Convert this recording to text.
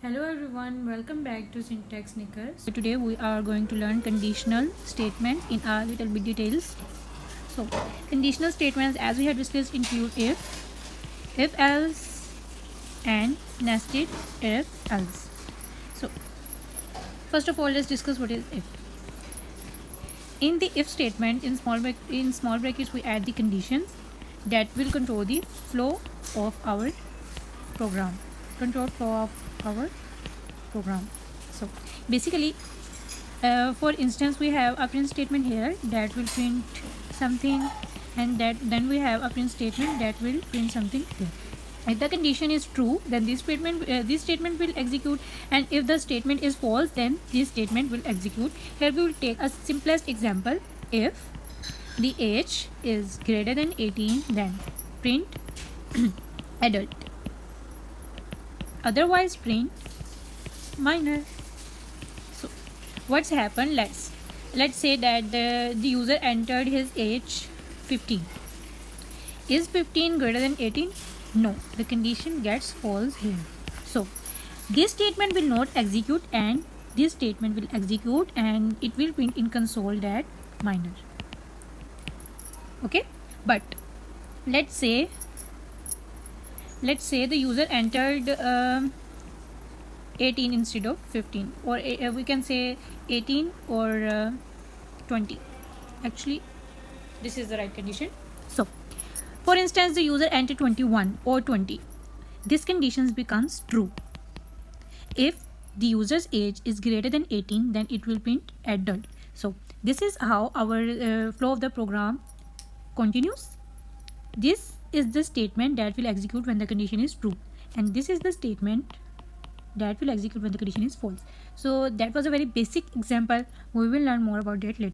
Hello everyone, welcome back to Syntax Snickers. So today we are going to learn conditional statements in a little bit details. So conditional statements, as we have discussed, include if else, and nested if else. So first of all, let's discuss what is if. In the if statement, in small brackets, we add the conditions that will control the flow of our program. So basically, for instance, we have a print statement here that will print something, and then we have a print statement that will print something here. If the condition is true, then this statement will execute, and if the statement is false, then this statement will execute. Here we will take a simplest example. If the age is greater than 18, then print adult. Otherwise, print minor. So what's happened? Let's say that the user entered his age 15. Is 15 greater than 18? No, the condition gets false here. So this statement will not execute, and this statement will execute, and it will print in console that minor. Okay, but let's say the user entered 18 instead of 15, or we can say 18 or 20. Actually, this is the right condition. So for instance, the user entered 21 or 20. This condition becomes true. If the user's age is greater than 18, then it will print adult. So this is how our flow of the program continues. This is the statement that will execute when the condition is true, and this is the statement that will execute when the condition is false. So that was a very basic example. We will learn more about that later.